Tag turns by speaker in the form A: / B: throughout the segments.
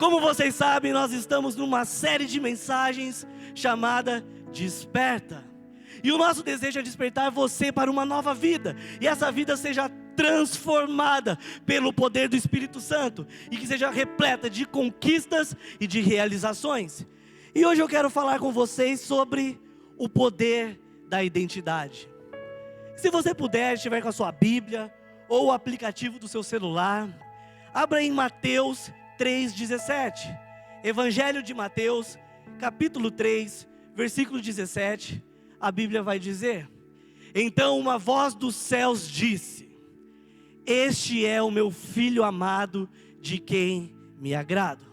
A: Como vocês sabem, nós estamos numa série de mensagens chamada Desperta. E o nosso desejo é despertar você para uma nova vida. E essa vida seja transformada pelo poder do Espírito Santo. E que seja repleta de conquistas e de realizações. E hoje eu quero falar com vocês sobre o poder da identidade. Se você puder, estiver com a sua Bíblia ou o aplicativo do seu celular, abra em Mateus 3,17. Evangelho de Mateus, capítulo 3, versículo 17. A Bíblia vai dizer: então uma voz dos céus disse: este é o meu filho amado, de quem me agrado.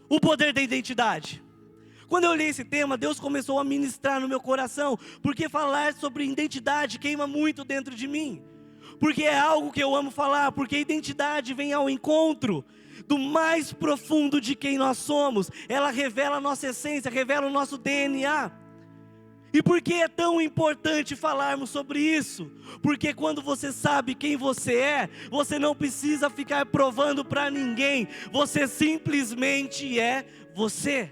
A: O poder da identidade. Quando eu li esse tema, Deus começou a ministrar no meu coração, porque falar sobre identidade queima muito dentro de mim, porque é algo que eu amo falar, porque a identidade vem ao encontro do mais profundo de quem nós somos. Ela revela a nossa essência, revela o nosso DNA. E por que é tão importante falarmos sobre isso? Porque quando você sabe quem você é, você não precisa ficar provando para ninguém, você simplesmente é você.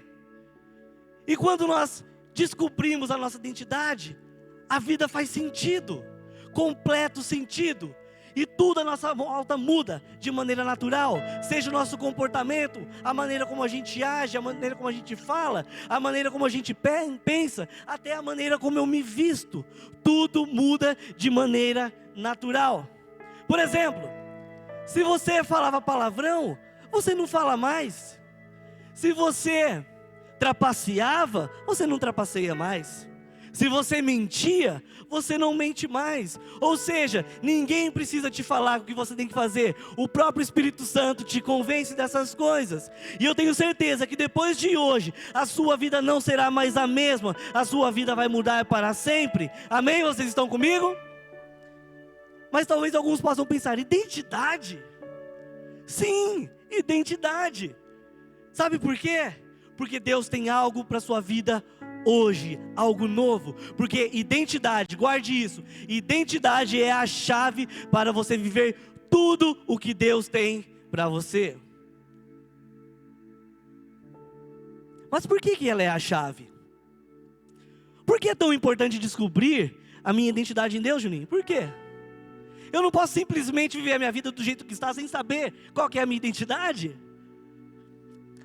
A: E quando nós descobrimos a nossa identidade, a vida faz sentido, completo sentido. E tudo à nossa volta muda de maneira natural, seja o nosso comportamento, a maneira como a gente age, a maneira como a gente fala, a maneira como a gente pensa, até a maneira como eu me visto. Tudo muda de maneira natural. Por exemplo, se você falava palavrão, você não fala mais. Se você trapaceava, você não trapaceia mais. Se você mentia, você não mente mais. Ou seja, ninguém precisa te falar o que você tem que fazer. O próprio Espírito Santo te convence dessas coisas. E eu tenho certeza que depois de hoje, a sua vida não será mais a mesma. A sua vida vai mudar para sempre. Amém? Vocês estão comigo? Mas talvez alguns possam pensar: identidade? Sim, identidade. Sabe por quê? Porque Deus tem algo para a sua vida hoje, algo novo. Porque identidade, guarde isso, identidade é a chave para você viver tudo o que Deus tem para você. Mas por que ela é a chave? Por que é tão importante descobrir a minha identidade em Deus, Juninho? Por quê? Eu não posso simplesmente viver a minha vida do jeito que está, sem saber qual que é a minha identidade?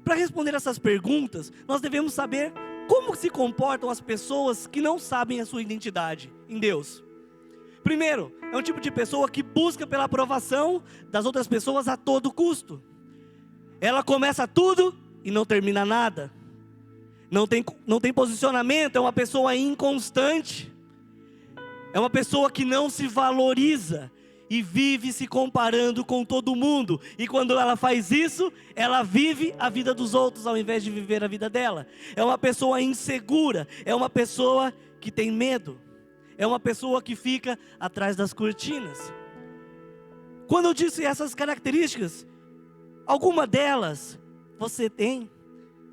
A: Para responder essas perguntas, nós devemos saber como se comportam as pessoas que não sabem a sua identidade em Deus. Primeiro, é um tipo de pessoa que busca pela aprovação das outras pessoas a todo custo. Ela começa tudo e não termina nada. Não tem posicionamento, é uma pessoa inconstante. É uma pessoa que não se valoriza e vive se comparando com todo mundo. E quando ela faz isso, ela vive a vida dos outros ao invés de viver a vida dela. É uma pessoa insegura, é uma pessoa que tem medo, é uma pessoa que fica atrás das cortinas. Quando eu disse essas características, alguma delas você tem?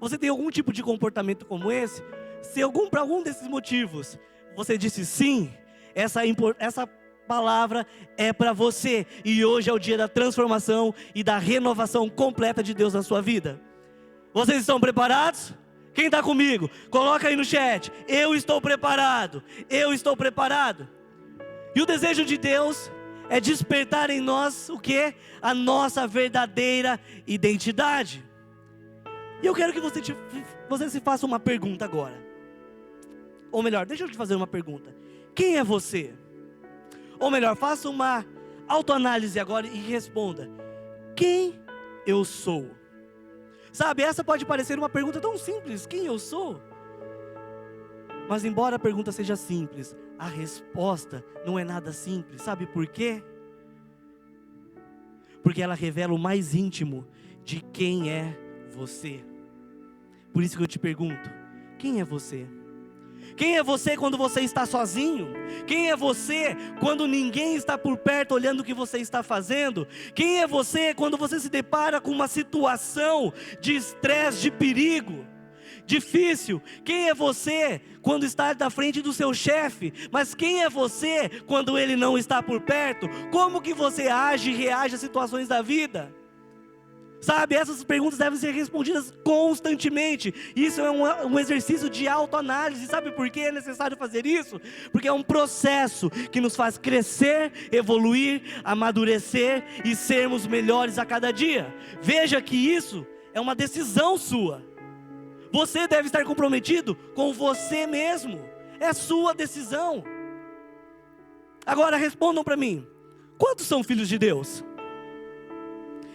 A: Você tem algum tipo de comportamento como esse? Se para algum desses motivos você disse sim, essa palavra é para você. E hoje é o dia da transformação e da renovação completa de Deus na sua vida. Vocês estão preparados? Quem está comigo? Coloca aí no chat: eu estou preparado, eu estou preparado. E o desejo de Deus é despertar em nós o que? A nossa verdadeira identidade. E eu quero que você se faça uma pergunta agora. Ou melhor, deixa eu te fazer uma pergunta: quem é você? Ou melhor, faça uma autoanálise agora e responda: quem eu sou? Sabe, essa pode parecer uma pergunta tão simples: quem eu sou? Mas embora a pergunta seja simples, a resposta não é nada simples. Sabe por quê? Porque ela revela o mais íntimo de quem é você. Por isso que eu te pergunto: quem é você? Quem é você quando você está sozinho? Quem é você quando ninguém está por perto olhando o que você está fazendo? Quem é você quando você se depara com uma situação de estresse, de perigo, difícil? Quem é você quando está na frente do seu chefe? Mas quem é você quando ele não está por perto? Como que você age e reage às situações da vida? Sabe, essas perguntas devem ser respondidas constantemente. Isso é um exercício de autoanálise. Sabe por que é necessário fazer isso? Porque é um processo que nos faz crescer, evoluir, amadurecer e sermos melhores a cada dia. Veja que isso é uma decisão sua. Você deve estar comprometido com você mesmo. É sua decisão. Agora respondam para mim: quantos são filhos de Deus?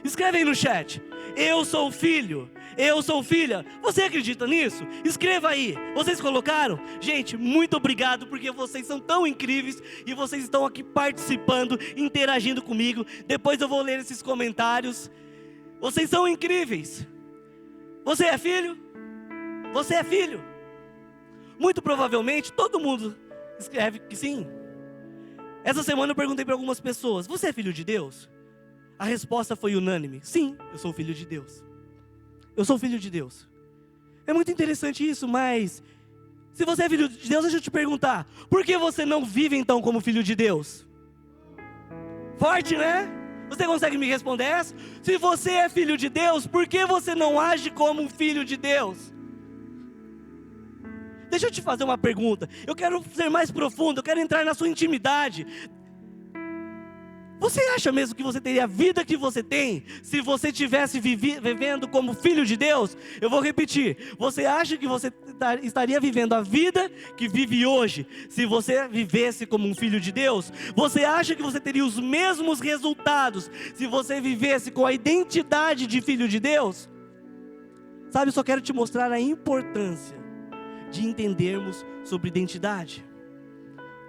A: Escreve aí no chat: eu sou filho, eu sou filha. Você acredita nisso? Escreva aí. Vocês colocaram? Gente, muito obrigado, porque vocês são tão incríveis e vocês estão aqui participando, interagindo comigo. Depois eu vou ler esses comentários. Vocês são incríveis. Você é filho? Você é filho? Muito provavelmente todo mundo escreve que sim. Essa semana eu perguntei para algumas pessoas: você é filho de Deus? A resposta foi unânime: sim, eu sou filho de Deus. Eu sou filho de Deus. É muito interessante isso, mas se você é filho de Deus, deixa eu te perguntar: por que você não vive então como filho de Deus? Forte, né? Você consegue me responder essa? Se você é filho de Deus, por que você não age como um filho de Deus? Deixa eu te fazer uma pergunta. Eu quero ser mais profundo, eu quero entrar na sua intimidade. Você acha mesmo que você teria a vida que você tem se você estivesse vivendo como filho de Deus? Eu vou repetir: você acha que você estaria vivendo a vida que vive hoje se você vivesse como um filho de Deus? Você acha que você teria os mesmos resultados se você vivesse com a identidade de filho de Deus? Sabe, eu só quero te mostrar a importância de entendermos sobre identidade.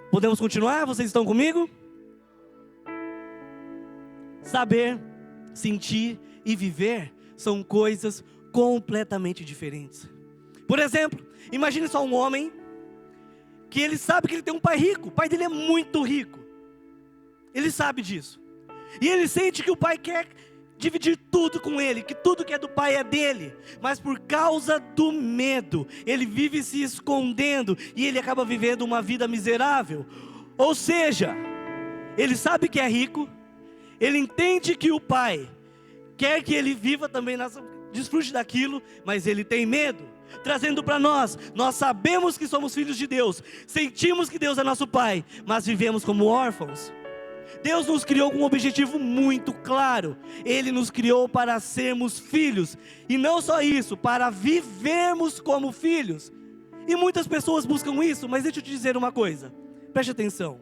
A: Podemos continuar? Vocês estão comigo? Saber, sentir e viver são coisas completamente diferentes. Por exemplo, imagine só um homem que ele sabe que ele tem um pai rico. O pai dele é muito rico. Ele sabe disso. E ele sente que o pai quer dividir tudo com ele, que tudo que é do pai é dele. Mas por causa do medo, ele vive se escondendo e ele acaba vivendo uma vida miserável. Ou seja, ele sabe que é rico, ele entende que o pai quer que ele viva também, desfrute daquilo, mas ele tem medo. Trazendo para nós sabemos que somos filhos de Deus, sentimos que Deus é nosso pai, mas vivemos como órfãos. Deus nos criou com um objetivo muito claro. Ele nos criou para sermos filhos, e não só isso, para vivermos como filhos. E muitas pessoas buscam isso, mas deixa eu te dizer uma coisa, preste atenção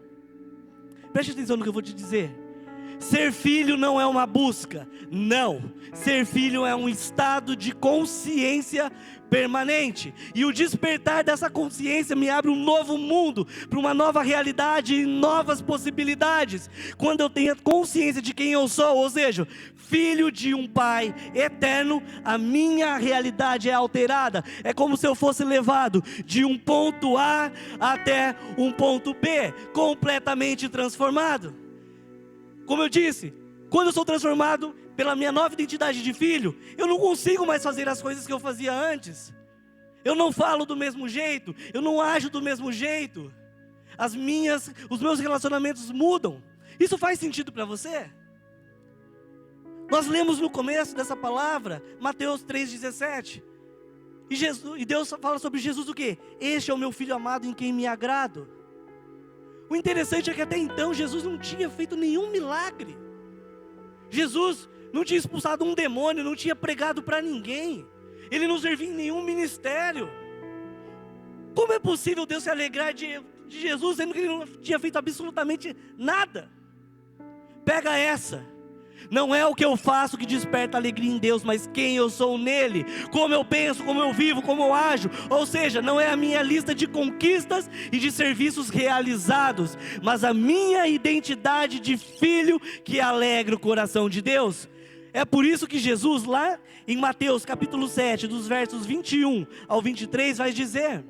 A: no que eu vou te dizer. Ser filho não é uma busca, não. Ser filho é um estado de consciência permanente. E o despertar dessa consciência me abre um novo mundo, para uma nova realidade e novas possibilidades. Quando eu tenho consciência de quem eu sou, ou seja, filho de um pai eterno, a minha realidade é alterada. É como se eu fosse levado de um ponto A até um ponto B, completamente transformado. Como eu disse, quando eu sou transformado pela minha nova identidade de filho, eu não consigo mais fazer as coisas que eu fazia antes. Eu não falo do mesmo jeito, eu não ajo do mesmo jeito. Os meus relacionamentos mudam. Isso faz sentido para você? Nós lemos no começo dessa palavra, Mateus 3,17. E Deus fala sobre Jesus o quê? Este é o meu filho amado em quem me agrado. O interessante é que até então Jesus não tinha feito nenhum milagre. Jesus não tinha expulsado um demônio, não tinha pregado para ninguém. Ele não servia em nenhum ministério. Como é possível Deus se alegrar de Jesus, sendo que ele não tinha feito absolutamente nada? Pega essa. Não é o que eu faço que desperta alegria em Deus, mas quem eu sou nele, como eu penso, como eu vivo, como eu ajo. Ou seja, não é a minha lista de conquistas e de serviços realizados, mas a minha identidade de filho que alegra o coração de Deus. É por isso que Jesus, lá em Mateus capítulo 7, dos versos 21 ao 23, vai dizer: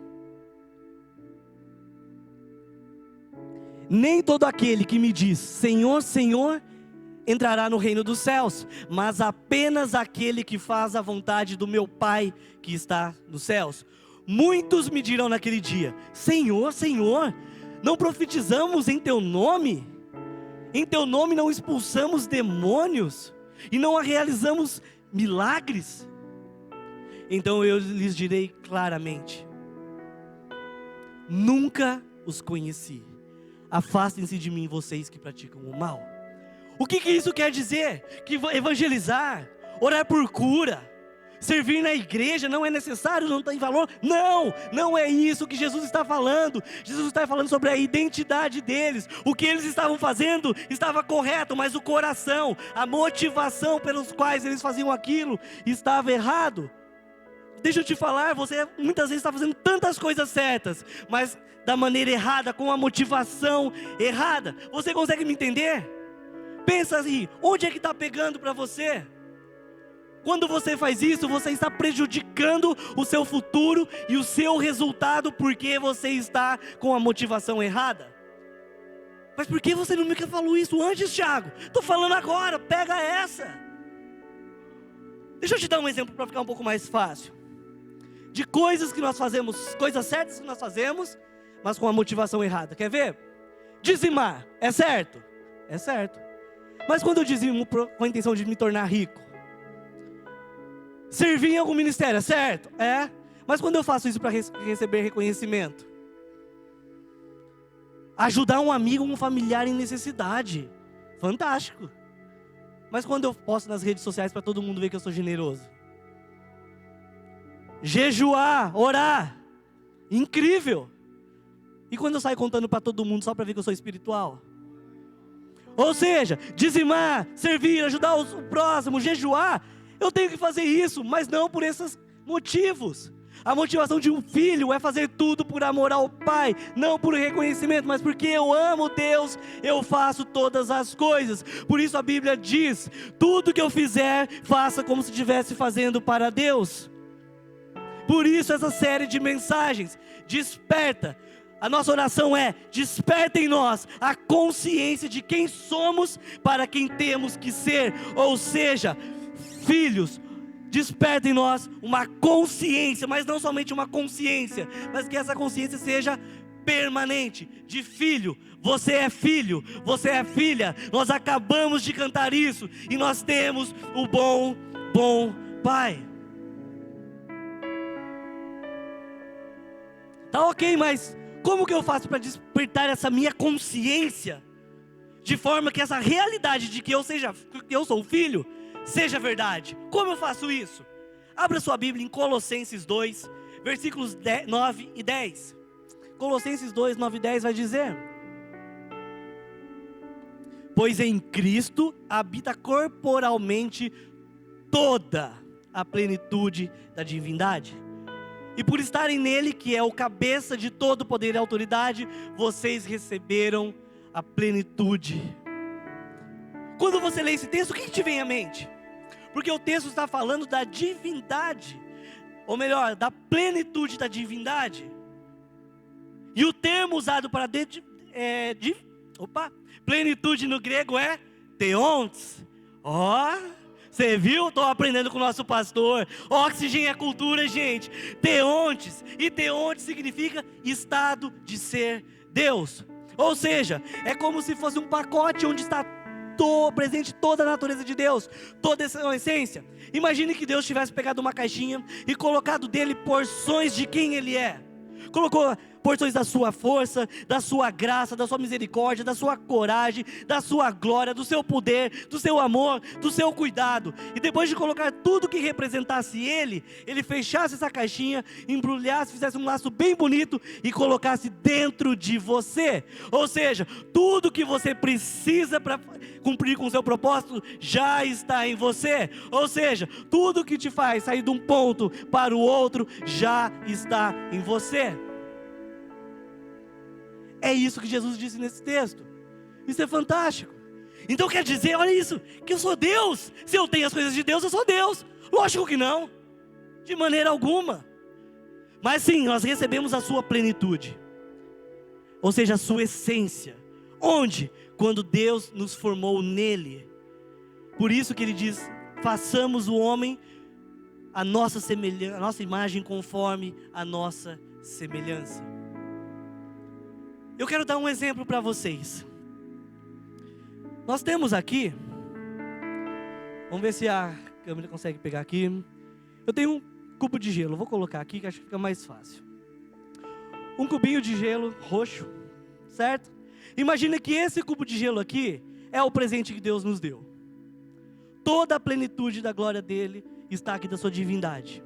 A: nem todo aquele que me diz Senhor, Senhor, entrará no reino dos céus, mas apenas aquele que faz a vontade do meu Pai que está nos céus. Muitos me dirão naquele dia: Senhor, Senhor, não profetizamos em teu nome? Em teu nome não expulsamos demônios? E não realizamos milagres? Então eu lhes direi claramente: nunca os conheci. Afastem-se de mim, vocês que praticam o mal. O que isso quer dizer? Que evangelizar, orar por cura, servir na igreja não é necessário, não tem valor? Não, não é isso que Jesus está falando. Jesus está falando sobre a identidade deles. O que eles estavam fazendo estava correto, mas o coração, a motivação pelos quais eles faziam aquilo estava errado. Deixa eu te falar, você muitas vezes está fazendo tantas coisas certas, mas da maneira errada, com a motivação errada. Você consegue me entender? Pensa assim, onde é que está pegando para você? Quando você faz isso, você está prejudicando o seu futuro e o seu resultado, porque você está com a motivação errada. Mas por que você não me falou isso antes, Thiago? Estou falando agora, pega essa. Deixa eu te dar um exemplo para ficar um pouco mais fácil. De coisas que nós fazemos, coisas certas que nós fazemos, mas com a motivação errada. Quer ver? Dizimar, é certo? É certo. Mas quando eu dizimo com a intenção de me tornar rico? Servir em algum ministério, é certo? É. Mas quando eu faço isso para receber reconhecimento? Ajudar um amigo, um familiar em necessidade. Fantástico. Mas quando eu posto nas redes sociais para todo mundo ver que eu sou generoso? Jejuar, orar, incrível. E quando eu saio contando para todo mundo só para ver que eu sou espiritual? Ou seja, dizimar, servir, ajudar o próximo, jejuar, eu tenho que fazer isso, mas não por esses motivos. A motivação de um filho é fazer tudo por amor ao pai, não por reconhecimento, mas porque eu amo Deus, eu faço todas as coisas. Por isso a Bíblia diz: tudo que eu fizer, faça como se estivesse fazendo para Deus. Por isso essa série de mensagens, desperta. A nossa oração é: desperta em nós a consciência de quem somos para quem temos que ser. Ou seja, filhos, desperta em nós uma consciência, mas não somente uma consciência, mas que essa consciência seja permanente, de filho. Você é filho, você é filha. Nós acabamos de cantar isso, e nós temos o bom Pai. Tá ok, mas como que eu faço para despertar essa minha consciência, de forma que essa realidade de que eu sou filho, seja verdade? Como eu faço isso? Abra sua Bíblia em Colossenses 2, versículos 9 e 10. Colossenses 2, 9 e 10 vai dizer: pois em Cristo habita corporalmente toda a plenitude da divindade. E por estarem nele, que é o cabeça de todo poder e autoridade, vocês receberam a plenitude. Quando você lê esse texto, o que te vem à mente? Porque o texto está falando da divindade, ou melhor, da plenitude da divindade. E o termo usado para plenitude no grego é theontes. Você viu? Estou aprendendo com o nosso pastor. Oxigênio é cultura, gente. Theontes. E theontes significa estado de ser Deus. Ou seja, é como se fosse um pacote onde está presente toda a natureza de Deus, toda essa essência. Imagine que Deus tivesse pegado uma caixinha e colocado dele porções de quem Ele é. Colocou porções da sua força, da sua graça, da sua misericórdia, da sua coragem, da sua glória, do seu poder, do seu amor, do seu cuidado. E depois de colocar tudo que representasse Ele fechasse essa caixinha, embrulhasse, fizesse um laço bem bonito e colocasse dentro de você. Ou seja, tudo que você precisa para cumprir com o seu propósito já está em você. Ou seja, tudo que te faz sair de um ponto para o outro já está em você. É isso que Jesus disse nesse texto. Isso é fantástico. Então quer dizer, olha isso, que eu sou Deus. Se eu tenho as coisas de Deus, eu sou Deus. Lógico que não, de maneira alguma. Mas sim, nós recebemos a sua plenitude, ou seja, a sua essência. Onde? Quando Deus nos formou nele. Por isso que ele diz: façamos o homem a nossa semelhança, a nossa imagem conforme a nossa semelhança. Eu quero dar um exemplo para vocês. Nós temos aqui, vamos ver se a a câmera consegue pegar aqui. Eu tenho um cubo de gelo, vou colocar aqui que acho que fica mais fácil. Um cubinho de gelo roxo, certo? Imagina que esse cubo de gelo aqui é o presente que Deus nos deu. Toda a plenitude da glória dele está aqui, da sua divindade.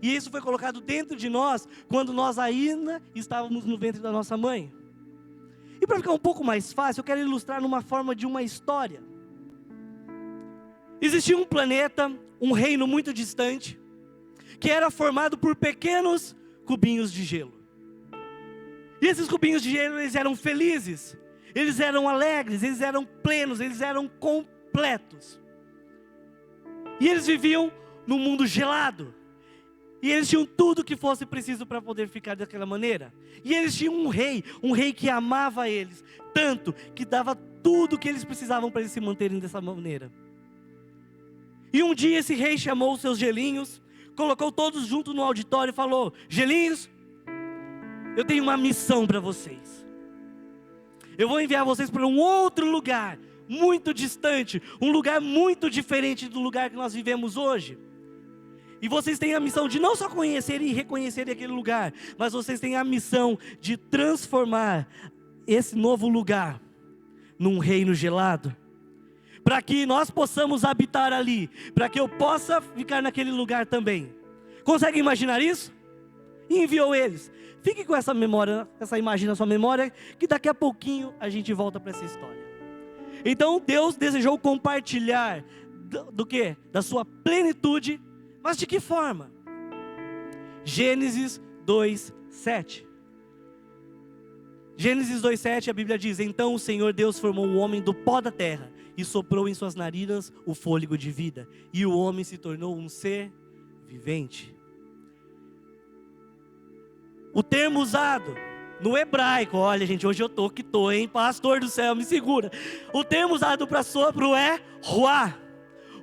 A: E isso foi colocado dentro de nós quando nós ainda estávamos no ventre da nossa mãe. E para ficar um pouco mais fácil, eu quero ilustrar numa forma de uma história. Existia um planeta, um reino muito distante, que era formado por pequenos cubinhos de gelo. E esses cubinhos de gelo, eles eram felizes, eles eram alegres, eles eram plenos, eles eram completos. E eles viviam num mundo gelado. E eles tinham tudo que fosse preciso para poder ficar daquela maneira. E eles tinham um rei que amava eles, tanto que dava tudo que eles precisavam para eles se manterem dessa maneira. E um dia esse rei chamou os seus gelinhos, colocou todos juntos no auditório e falou: gelinhos, eu tenho uma missão para vocês. Eu vou enviar vocês para um outro lugar, muito distante, um lugar muito diferente do lugar que nós vivemos hoje. E vocês têm a missão de não só conhecerem e reconhecerem aquele lugar, mas vocês têm a missão de transformar esse novo lugar num reino gelado, para que nós possamos habitar ali, para que eu possa ficar naquele lugar também. Consegue imaginar isso? E enviou eles. Fique com essa memória, essa imagem na sua memória, que daqui a pouquinho a gente volta para essa história. Então Deus desejou compartilhar do quê? Da sua plenitude. Mas de que forma? Gênesis 2:7. Gênesis 2:7, a Bíblia diz: então o Senhor Deus formou o homem do pó da terra e soprou em suas narinas o fôlego de vida, e o homem se tornou um ser vivente. O termo usado no hebraico, olha gente, hoje eu tô, hein, pastor do céu, me segura. O termo usado para sopro é ruá.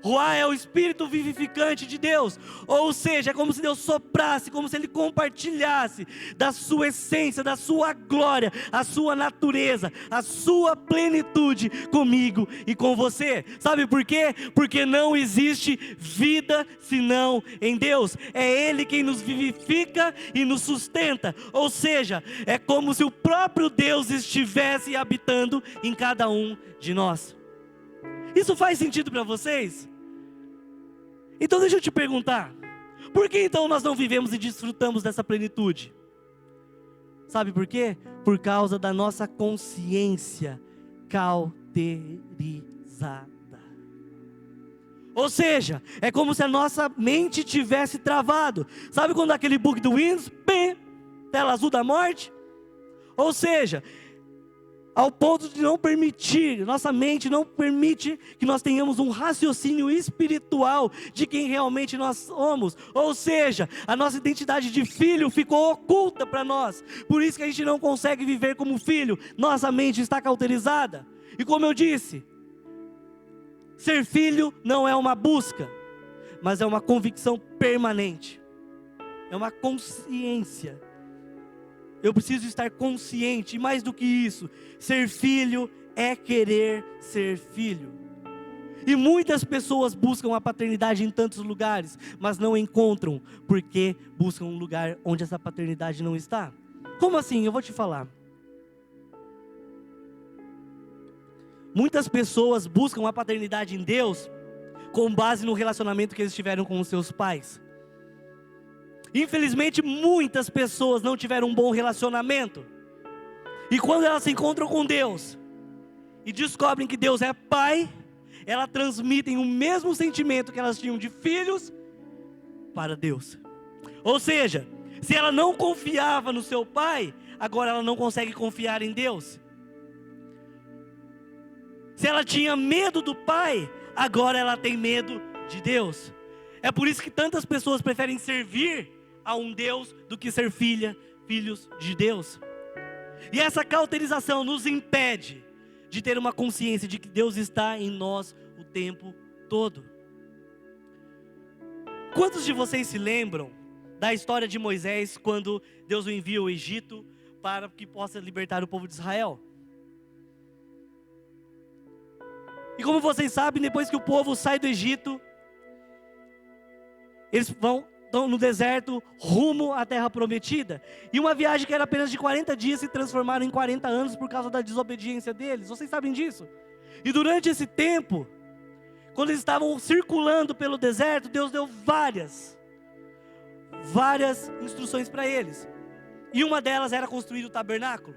A: Ruá é o espírito vivificante de Deus, ou seja, é como se Deus soprasse, como se Ele compartilhasse da sua essência, da sua glória, a sua natureza, a sua plenitude comigo e com você. Sabe por quê? Porque não existe vida senão em Deus. É Ele quem nos vivifica e nos sustenta, ou seja, é como se o próprio Deus estivesse habitando em cada um de nós. Isso faz sentido para vocês? Então deixa eu te perguntar, por que então nós não vivemos e desfrutamos dessa plenitude? Sabe por quê? Por causa da nossa consciência cauterizada. Ou seja, é como se a nossa mente tivesse travado. Sabe quando aquele bug do Windows, tela azul da morte? Ou seja, ao ponto de não permitir, nossa mente não permite que nós tenhamos um raciocínio espiritual de quem realmente nós somos. Ou seja, a nossa identidade de filho ficou oculta para nós. Por isso que a gente não consegue viver como filho. Nossa mente está cauterizada. E como eu disse, ser filho não é uma busca, mas é uma convicção permanente. É uma consciência. Eu preciso estar consciente, e mais do que isso, ser filho é querer ser filho. E muitas pessoas buscam a paternidade em tantos lugares, mas não encontram, porque buscam um lugar onde essa paternidade não está. Como assim? Eu vou te falar. Muitas pessoas buscam a paternidade em Deus com base no relacionamento que eles tiveram com os seus pais. Infelizmente, muitas pessoas não tiveram um bom relacionamento. E quando elas se encontram com Deus e descobrem que Deus é Pai, elas transmitem o mesmo sentimento que elas tinham de filhos para Deus. Ou seja, se ela não confiava no seu pai, agora ela não consegue confiar em Deus. Se ela tinha medo do pai, agora ela tem medo de Deus. É por isso que tantas pessoas preferem servir a um Deus do que ser filhos de Deus. E essa cauterização nos impede de ter uma consciência de que Deus está em nós o tempo todo. Quantos de vocês se lembram da história de Moisés quando Deus o envia ao Egito para que possa libertar o povo de Israel? E como vocês sabem, depois que o povo sai do Egito, eles estão no deserto, rumo à terra prometida. E uma viagem que era apenas de 40 dias se transformaram em 40 anos por causa da desobediência deles. Vocês sabem disso? E durante esse tempo, quando eles estavam circulando pelo deserto, Deus deu várias instruções para eles. E uma delas era construir o tabernáculo.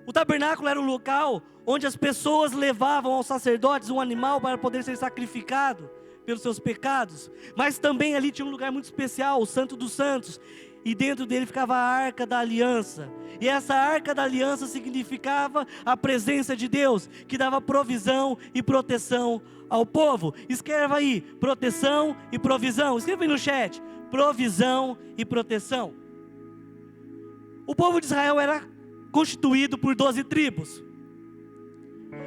A: O tabernáculo era um local onde as pessoas levavam aos sacerdotes um animal para poder ser sacrificado pelos seus pecados. Mas também ali tinha um lugar muito especial, o Santo dos Santos. E dentro dele ficava a Arca da Aliança. E essa Arca da Aliança significava a presença de Deus, que dava provisão e proteção ao povo. Escreva aí, proteção e provisão. Escreva aí no chat, provisão e proteção. O povo de Israel era constituído por 12 tribos.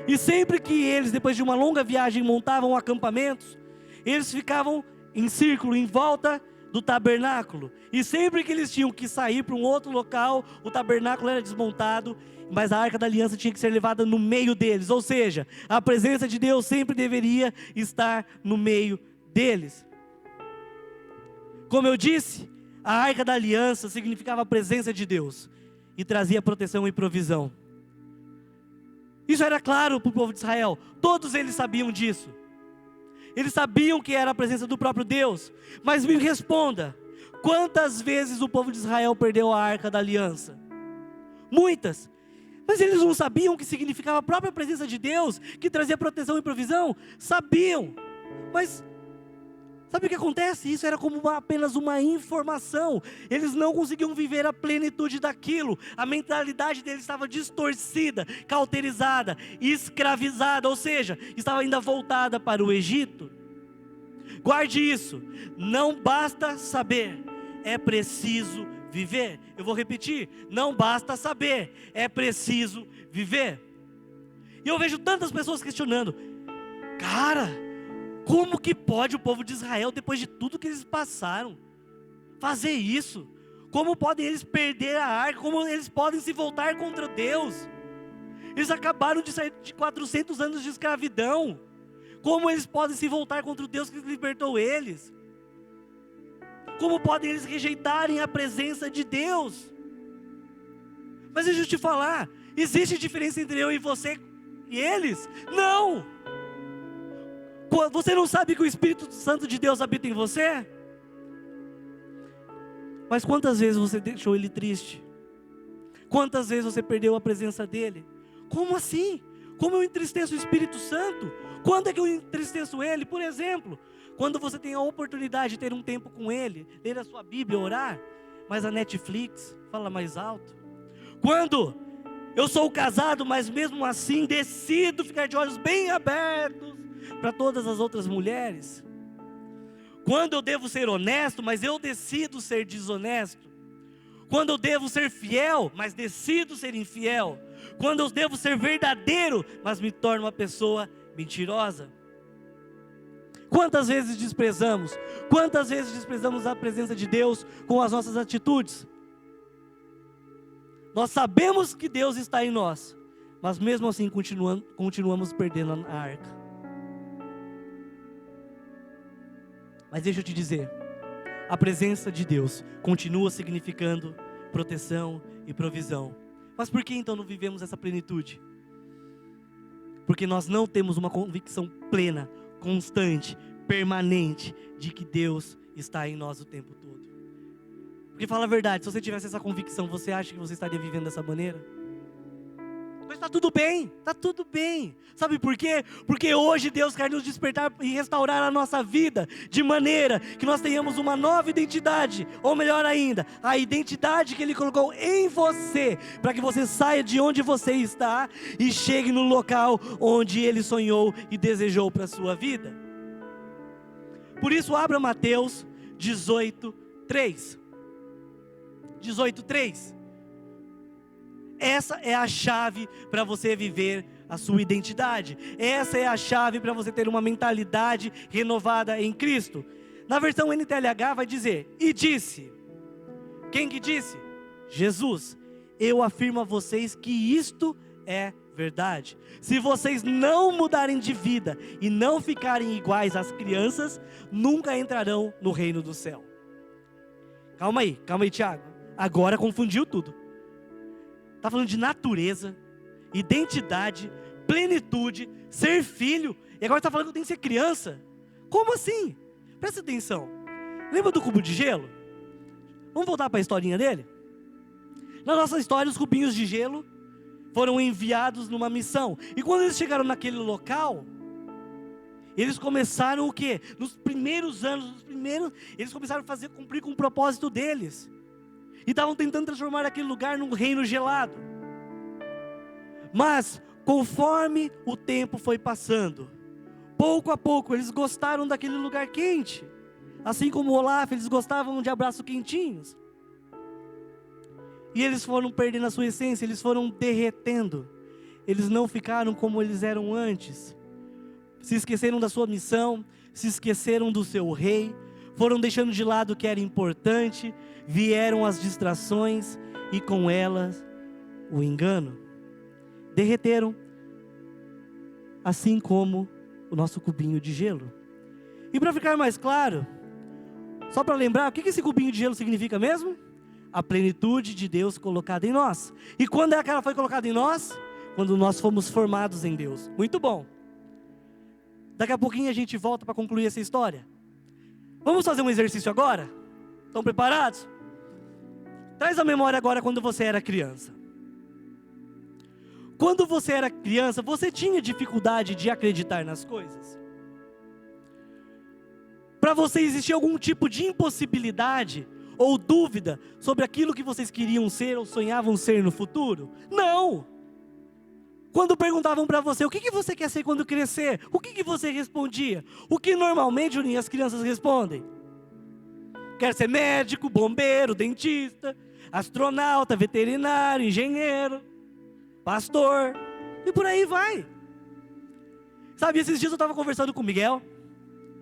A: E sempre que eles, depois de uma longa viagem, montavam acampamentos, eles ficavam em círculo, em volta do tabernáculo. E sempre que eles tinham que sair para um outro local, o tabernáculo era desmontado, mas a Arca da Aliança tinha que ser levada no meio deles. Ou seja, a presença de Deus sempre deveria estar no meio deles. Como eu disse, a Arca da Aliança significava a presença de Deus e trazia proteção e provisão. Isso era claro para o povo de Israel. Todos eles sabiam disso. Eles sabiam que era a presença do próprio Deus. Mas me responda, quantas vezes o povo de Israel perdeu a Arca da Aliança? Muitas. Mas eles não sabiam o que significava a própria presença de Deus, que trazia proteção e provisão? Sabiam. Mas sabe o que acontece? Isso era como apenas uma informação. Eles não conseguiam viver a plenitude daquilo. A mentalidade deles estava distorcida, cauterizada, escravizada. Ou seja, estava ainda voltada para o Egito. Guarde isso. Não basta saber, é preciso viver. Eu vou repetir. Não basta saber, é preciso viver. E eu vejo tantas pessoas questionando. Cara, como que pode o povo de Israel, depois de tudo que eles passaram, fazer isso? Como podem eles perder a arca? Como eles podem se voltar contra Deus? Eles acabaram de sair de 400 anos de escravidão. Como eles podem se voltar contra o Deus que libertou eles? Como podem eles rejeitarem a presença de Deus? Mas deixa eu te falar, existe diferença entre eu e você e eles? Não! Você não sabe que o Espírito Santo de Deus habita em você? Mas quantas vezes você deixou Ele triste? Quantas vezes você perdeu a presença dEle? Como assim? Como eu entristeço o Espírito Santo? Quando é que eu entristeço Ele? Por exemplo, quando você tem a oportunidade de ter um tempo com Ele, ler a sua Bíblia, orar, mas a Netflix fala mais alto. Quando eu sou casado, mas mesmo assim decido ficar de olhos bem abertos para todas as outras mulheres. Quando eu devo ser honesto, mas eu decido ser desonesto. Quando eu devo ser fiel, mas decido ser infiel. Quando eu devo ser verdadeiro, mas me torno uma pessoa mentirosa. Quantas vezes desprezamos? Quantas vezes desprezamos a presença de Deus com as nossas atitudes? Nós sabemos que Deus está em nós, mas mesmo assim continuamos perdendo a arca. Mas deixa eu te dizer, a presença de Deus continua significando proteção e provisão. Mas por que então não vivemos essa plenitude? Porque nós não temos uma convicção plena, constante, permanente, de que Deus está em nós o tempo todo. Porque fala a verdade, se você tivesse essa convicção, você acha que você estaria vivendo dessa maneira? Mas está tudo bem, está tudo bem. Sabe por quê? Porque hoje Deus quer nos despertar e restaurar a nossa vida, de maneira que nós tenhamos uma nova identidade, ou melhor ainda, a identidade que Ele colocou em você, para que você saia de onde você está e chegue no local onde Ele sonhou e desejou para a sua vida. Por isso abra Mateus 18:3. 18:3. Essa é a chave para você viver a sua identidade. Essa é a chave para você ter uma mentalidade renovada em Cristo. Na versão NTLH vai dizer, e disse. Quem que disse? Jesus. Eu afirmo a vocês que isto é verdade. Se vocês não mudarem de vida e não ficarem iguais às crianças, nunca entrarão no reino do céu. Calma aí, Tiago. Agora confundiu tudo. Está falando de natureza, identidade, plenitude, ser filho. E agora está falando que tem que ser criança. Como assim? Presta atenção. Lembra do cubo de gelo? Vamos voltar para a historinha dele? Na nossa história, os cubinhos de gelo foram enviados numa missão. E quando eles chegaram naquele local, eles começaram o quê? Nos primeiros anos, eles começaram a cumprir com o propósito deles. E estavam tentando transformar aquele lugar num reino gelado. Mas, conforme o tempo foi passando, pouco a pouco eles gostaram daquele lugar quente. Assim como o Olaf, eles gostavam de abraços quentinhos. E eles foram perdendo a sua essência, eles foram derretendo. Eles não ficaram como eles eram antes. Se esqueceram da sua missão, se esqueceram do seu rei, foram deixando de lado o que era importante, vieram as distrações e com elas o engano. Derreteram, assim como o nosso cubinho de gelo. E para ficar mais claro, só para lembrar, o que esse cubinho de gelo significa mesmo? A plenitude de Deus colocada em nós. E quando é que ela foi colocada em nós? Quando nós fomos formados em Deus. Muito bom. Daqui a pouquinho a gente volta para concluir essa história. Vamos fazer um exercício agora? Estão preparados? Traz a memória agora quando você era criança. Quando você era criança, você tinha dificuldade de acreditar nas coisas? Para você existia algum tipo de impossibilidade ou dúvida sobre aquilo que vocês queriam ser ou sonhavam ser no futuro? Não! Quando perguntavam para você, o que você quer ser quando crescer? O que você respondia? O que normalmente, Juninho, as crianças respondem? Quer ser médico, bombeiro, dentista, astronauta, veterinário, engenheiro, pastor, e por aí vai. Sabe, esses dias eu estava conversando com o Miguel.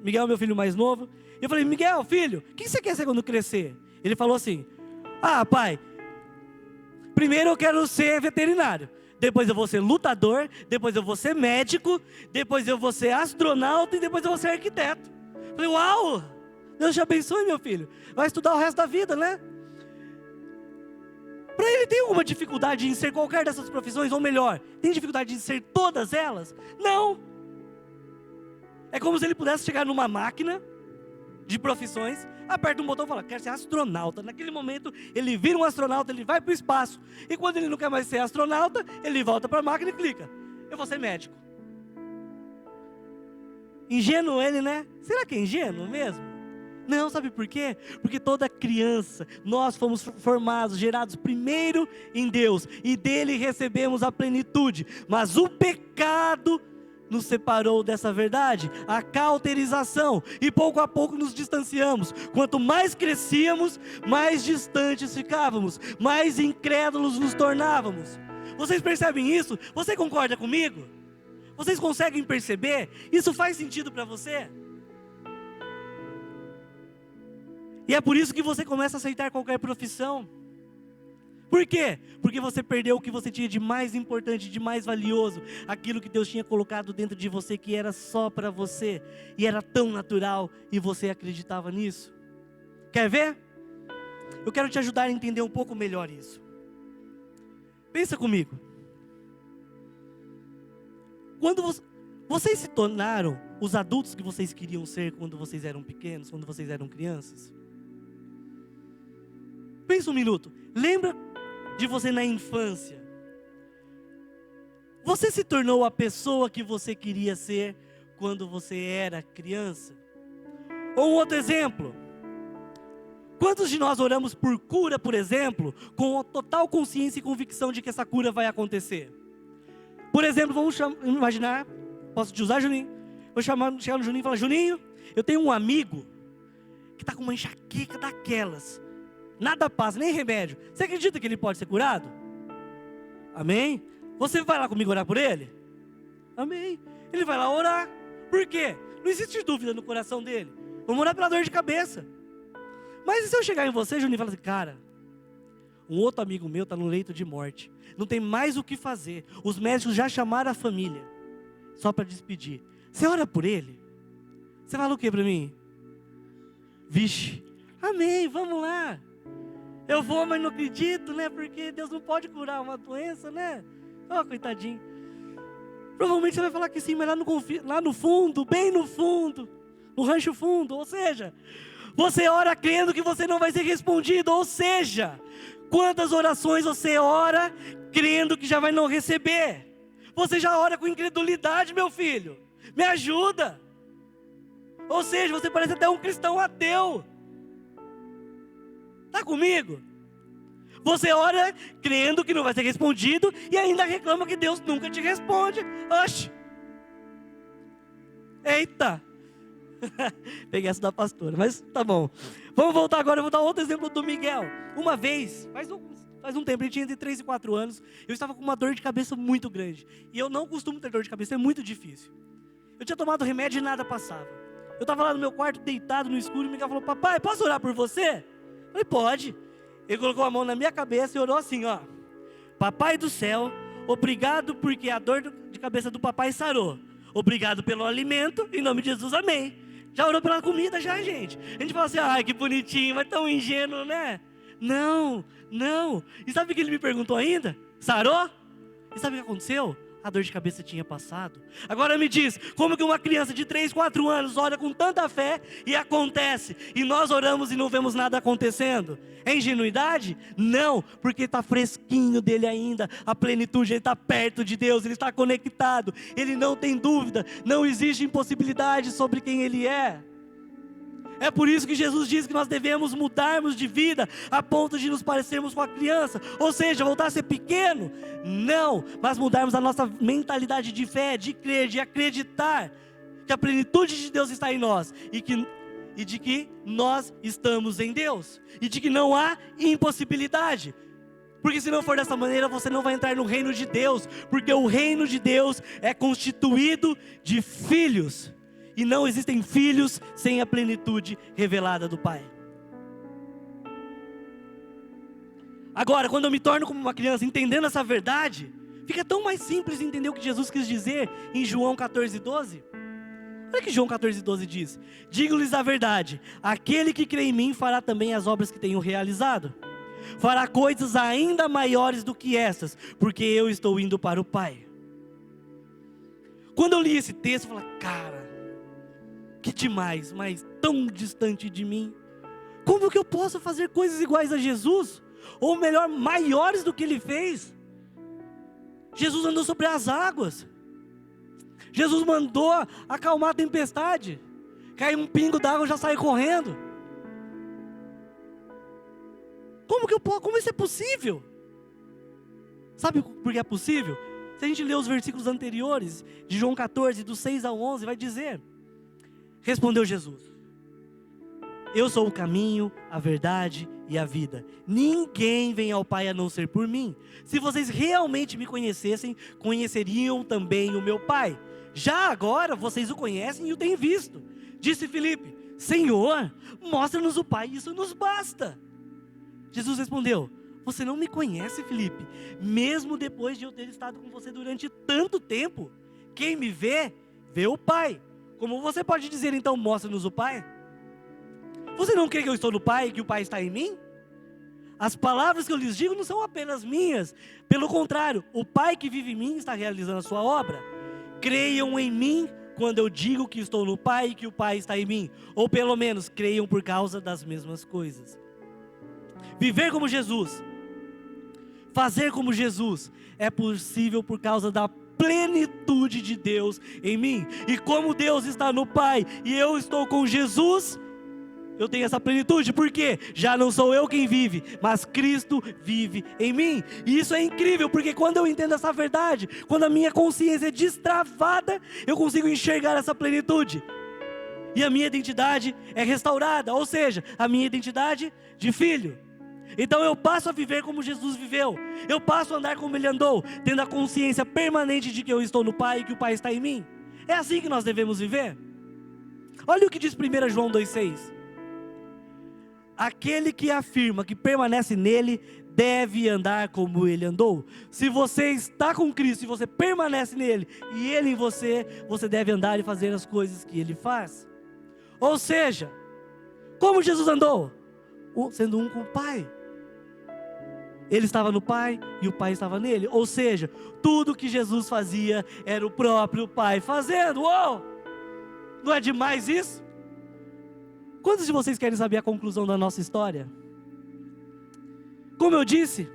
A: Miguel é meu filho mais novo. Eu falei, Miguel, filho, o que você quer ser quando crescer? Ele falou assim, pai, primeiro eu quero ser veterinário. Depois eu vou ser lutador, depois eu vou ser médico, depois eu vou ser astronauta e depois eu vou ser arquiteto. Eu falei, uau, Deus te abençoe, meu filho. Vai estudar o resto da vida, né? Para ele, tem alguma dificuldade em ser qualquer dessas profissões? Ou melhor, tem dificuldade em ser todas elas? Não. É como se ele pudesse chegar numa máquina de profissões, aperta um botão e fala, quero ser astronauta. Naquele momento, ele vira um astronauta, ele vai para o espaço. E quando ele não quer mais ser astronauta, ele volta para a máquina e clica, eu vou ser médico. Ingênuo ele, né? Será que é ingênuo mesmo? Não, sabe por quê? Porque toda criança, nós fomos formados, gerados primeiro em Deus, e dele recebemos a plenitude. Mas o pecado nos separou dessa verdade, a cauterização, e pouco a pouco nos distanciamos. Quanto mais crescíamos, mais distantes ficávamos, mais incrédulos nos tornávamos. Vocês percebem isso? Você concorda comigo? Vocês conseguem perceber? Isso faz sentido para você? E é por isso que você começa a aceitar qualquer profissão. Por quê? Porque você perdeu o que você tinha de mais importante, de mais valioso. Aquilo que Deus tinha colocado dentro de você, que era só para você. E era tão natural, e você acreditava nisso. Quer ver? Eu quero te ajudar a entender um pouco melhor isso. Pensa comigo. Quando vocês se tornaram os adultos que vocês queriam ser quando vocês eram pequenos, quando vocês eram crianças? Pensa um minuto. Lembra de você na infância? Você se tornou a pessoa que você queria ser quando você era criança? Ou um outro exemplo. Quantos de nós oramos por cura, por exemplo, com a total consciência e convicção de que essa cura vai acontecer? Por exemplo, vamos imaginar, posso te usar, Juninho? Vou chegar no Juninho e falar, Juninho, eu tenho um amigo que está com uma enxaqueca daquelas. Nada passa, nem remédio. Você acredita que ele pode ser curado? Amém? Você vai lá comigo orar por ele? Amém. Ele vai lá orar. Por quê? Não existe dúvida no coração dele. Vamos orar pela dor de cabeça. Mas e se eu chegar em você, Juninho, e falar assim, cara, Um outro amigo meu está no leito de morte. Não tem mais o que fazer. Os médicos já chamaram a família. Só para despedir. Você ora por ele? Você fala o que para mim? Vixe, amém, vamos lá. Eu vou, mas não acredito, né? Porque Deus não pode curar uma doença, né? Oh, coitadinho. Provavelmente você vai falar que sim, mas lá no fundo, bem no fundo, no rancho fundo. Ou seja, você ora crendo que você não vai ser respondido. Ou seja, quantas orações você ora crendo que já vai não receber? Você já ora com incredulidade, meu filho. Me ajuda. Ou seja, você parece até um cristão ateu. Está comigo? Você ora crendo que não vai ser respondido e ainda reclama que Deus nunca te responde. Oxe! Eita! Peguei essa da pastora, mas tá bom. Vamos voltar agora, eu vou dar outro exemplo do Miguel. Uma vez, faz um tempo, ele tinha entre 3 e 4 anos, eu estava com uma dor de cabeça muito grande. E eu não costumo ter dor de cabeça, é muito difícil. Eu tinha tomado remédio e nada passava. Eu estava lá no meu quarto, deitado no escuro, e o Miguel falou: papai, posso orar por você? Eu falei: pode. Ele colocou a mão na minha cabeça e orou assim, ó: papai do céu, obrigado porque a dor de cabeça do papai sarou. Obrigado pelo alimento, em nome de Jesus, amém. Já orou pela comida já, gente. A gente fala assim: ai, que bonitinho, mas tão ingênuo, né? Não. E sabe o que ele me perguntou ainda? Sarou? E sabe o que aconteceu? A dor de cabeça tinha passado. Agora me diz, como que uma criança de 3, 4 anos ora com tanta fé e acontece? E nós oramos e não vemos nada acontecendo? É ingenuidade? Não, porque está fresquinho dele ainda. A plenitude, ele está perto de Deus, ele está conectado. Ele não tem dúvida, não existe impossibilidade sobre quem ele é. É por isso que Jesus diz que nós devemos mudarmos de vida a ponto de nos parecermos com a criança. Ou seja, voltar a ser pequeno? Não, mas mudarmos a nossa mentalidade de fé, de crer, de acreditar que a plenitude de Deus está em nós e de que nós estamos em Deus e de que não há impossibilidade. Porque se não for dessa maneira, você não vai entrar no reino de Deus, porque o reino de Deus é constituído de filhos. E não existem filhos sem a plenitude revelada do Pai. Agora, quando eu me torno como uma criança, entendendo essa verdade, fica tão mais simples entender o que Jesus quis dizer em João 14:12. Olha o que João 14:12 diz: digo-lhes a verdade, aquele que crê em mim fará também as obras que tenho realizado. Fará coisas ainda maiores do que essas, porque eu estou indo para o Pai. Quando eu li esse texto, eu falei: cara, que demais, mas tão distante de mim. Como que eu posso fazer coisas iguais a Jesus? Ou melhor, maiores do que Ele fez? Jesus andou sobre as águas. Jesus mandou acalmar a tempestade. Cai um pingo d'água, eu já saio correndo. Como isso é possível? Sabe por que é possível? Se a gente ler os versículos anteriores, de João 14, do 6 ao 11, vai dizer: respondeu Jesus: eu sou o caminho, a verdade e a vida. Ninguém vem ao Pai a não ser por mim. Se vocês realmente me conhecessem, conheceriam também o meu Pai. Já agora vocês o conhecem e o têm visto. Disse Filipe: Senhor, mostra-nos o Pai, isso nos basta. Jesus respondeu: você não me conhece, Filipe, mesmo depois de eu ter estado com você durante tanto tempo. Quem me vê, vê o Pai. Como você pode dizer então, mostra-nos o Pai? Você não crê que eu estou no Pai e que o Pai está em mim? As palavras que eu lhes digo não são apenas minhas. Pelo contrário, o Pai que vive em mim está realizando a sua obra. Creiam em mim quando eu digo que estou no Pai e que o Pai está em mim. Ou pelo menos, creiam por causa das mesmas coisas. Viver como Jesus, fazer como Jesus, é possível por causa da plenitude de Deus em mim. E como Deus está no Pai e eu estou com Jesus, eu tenho essa plenitude. Por quê? Já não sou eu quem vive, mas Cristo vive em mim. E isso é incrível, porque quando eu entendo essa verdade, quando a minha consciência é destravada, eu consigo enxergar essa plenitude. E a minha identidade é restaurada, ou seja, a minha identidade de filho. Então eu passo a viver como Jesus viveu. Eu passo a andar como Ele andou, tendo a consciência permanente de que eu estou no Pai e que o Pai está em mim. É assim que nós devemos viver. Olha o que diz 1 João 2,6. aquele que afirma que permanece nele, deve andar como ele andou. Se você está com Cristo e você permanece nele, e ele em você, você deve andar e fazer as coisas que ele faz. Ou seja, como Jesus andou? Sendo um com o Pai. Ele estava no Pai e o Pai estava nele. Ou seja, tudo que Jesus fazia era o próprio Pai fazendo. Uou! Não é demais isso? Quantos de vocês querem saber a conclusão da nossa história? Como eu disse,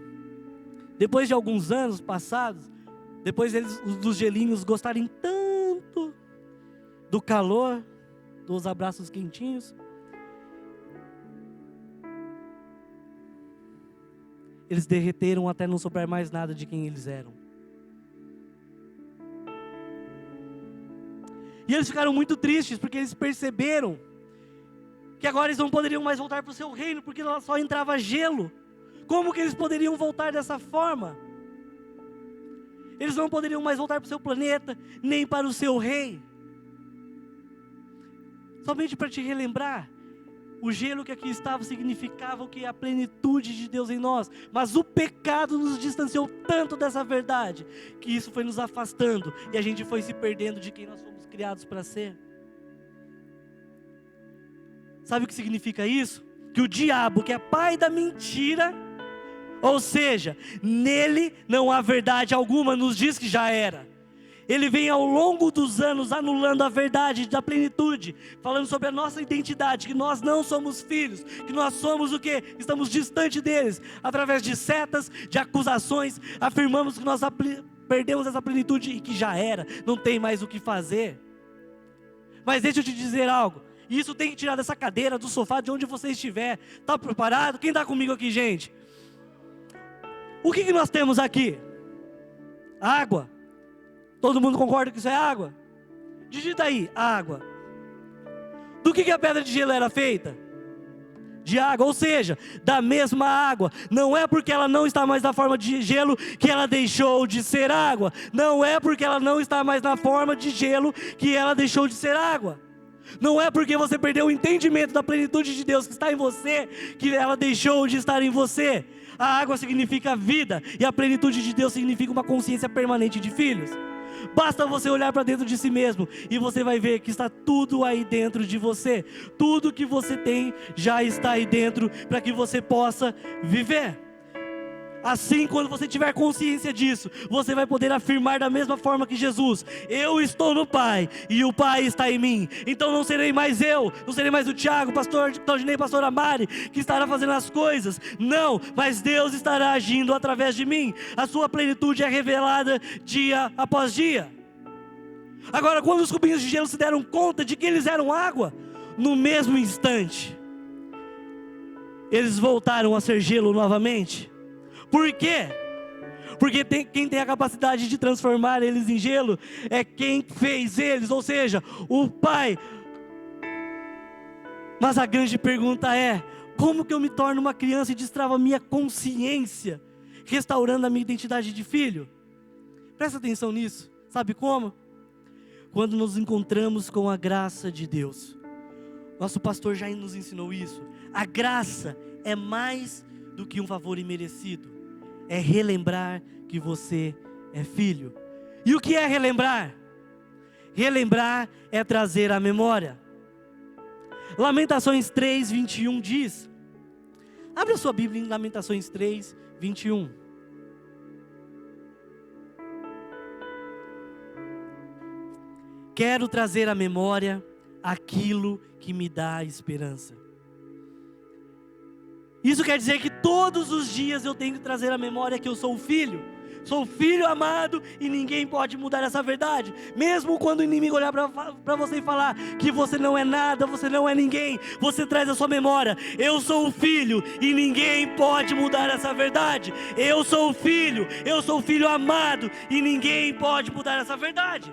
A: depois de alguns anos passados, depois dos gelinhos gostarem tanto do calor, dos abraços quentinhos, eles derreteram até não sobrar mais nada de quem eles eram. E eles ficaram muito tristes, porque eles perceberam que agora eles não poderiam mais voltar para o seu reino, porque lá só entrava gelo. Como que eles poderiam voltar dessa forma? Eles não poderiam mais voltar para o seu planeta, nem para o seu rei. Somente para te relembrar, o gelo que aqui estava significava o que? A plenitude de Deus em nós. Mas o pecado nos distanciou tanto dessa verdade, que isso foi nos afastando, e a gente foi se perdendo de quem nós fomos criados para ser. Sabe o que significa isso? Que o diabo, que é pai da mentira, ou seja, nele não há verdade alguma, nos diz que já era. Ele vem ao longo dos anos anulando a verdade da plenitude, falando sobre a nossa identidade, que nós não somos filhos, que nós somos o quê? Estamos distante deles, através de setas, de acusações, afirmamos que nós perdemos essa plenitude e que já era, não tem mais o que fazer. Mas deixa eu te dizer algo, isso tem que tirar dessa cadeira, do sofá, de onde você estiver. Está preparado? Quem está comigo aqui, gente? O que nós temos aqui? Água. Todo mundo concorda que isso é água? Digita aí, água. Do que a pedra de gelo era feita? De água, ou seja, da mesma água. Não é porque ela não está mais na forma de gelo que ela deixou de ser água. Não é porque ela não está mais na forma de gelo que ela deixou de ser água. Não é porque você perdeu o entendimento da plenitude de Deus que está em você, que ela deixou de estar em você. A água significa vida, e a plenitude de Deus significa uma consciência permanente de filhos. Basta você olhar para dentro de si mesmo, e você vai ver que está tudo aí dentro de você. Tudo que você tem já está aí dentro, para que você possa viver. Assim, quando você tiver consciência disso, você vai poder afirmar da mesma forma que Jesus: eu estou no Pai, e o Pai está em mim. Então não serei mais eu, não serei mais o Tiago, pastor Claudinei, pastor Amari, que estará fazendo as coisas. Não, mas Deus estará agindo através de mim. A sua plenitude é revelada dia após dia. Agora, quando os cubinhos de gelo se deram conta de que eles eram água, no mesmo instante, eles voltaram a ser gelo novamente. Por quê? Porque quem tem a capacidade de transformar eles em gelo é quem fez eles, ou seja, o Pai. Mas a grande pergunta é: como que eu me torno uma criança e destravo a minha consciência, restaurando a minha identidade de filho? Presta atenção nisso. Sabe como? Quando nos encontramos com a graça de Deus. Nosso pastor já nos ensinou isso. A graça é mais do que um favor imerecido. É relembrar que você é filho. E o que é relembrar? Relembrar é trazer à memória. Lamentações 3:21 diz. Abre a sua Bíblia em Lamentações 3:21. Quero trazer à memória aquilo que me dá esperança. Isso quer dizer que todos os dias eu tenho que trazer à memória que eu sou filho. Sou filho amado e ninguém pode mudar essa verdade. Mesmo quando o inimigo olhar para você e falar que você não é nada, você não é ninguém, você traz a sua memória: eu sou o filho e ninguém pode mudar essa verdade. Eu sou o filho amado e ninguém pode mudar essa verdade.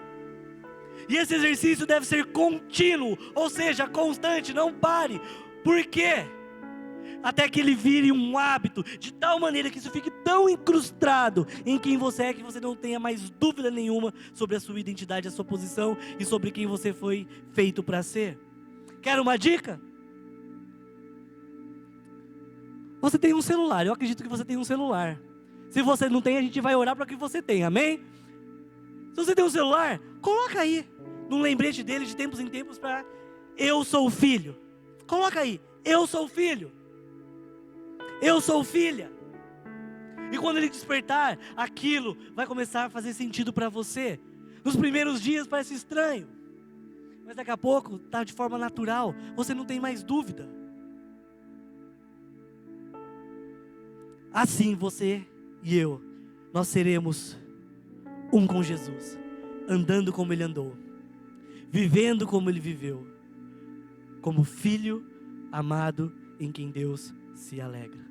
A: E esse exercício deve ser contínuo, ou seja, constante, não pare. Por quê? Até que ele vire um hábito, de tal maneira que isso fique tão incrustado em quem você é, que você não tenha mais dúvida nenhuma sobre a sua identidade, a sua posição e sobre quem você foi feito para ser. Quer uma dica? Você tem um celular, eu acredito que você tem um celular. Se você não tem, a gente vai orar para que você tenha, amém? Se você tem um celular, coloca aí, num lembrete dele de tempos em tempos para eu sou filho. Coloca aí, eu sou filho. Eu sou filha. E quando ele despertar, aquilo vai começar a fazer sentido para você. Nos primeiros dias parece estranho, mas daqui a pouco está de forma natural, você não tem mais dúvida. Assim você e eu, nós seremos um com Jesus, andando como Ele andou, vivendo como Ele viveu, como filho amado em quem Deus se alegra.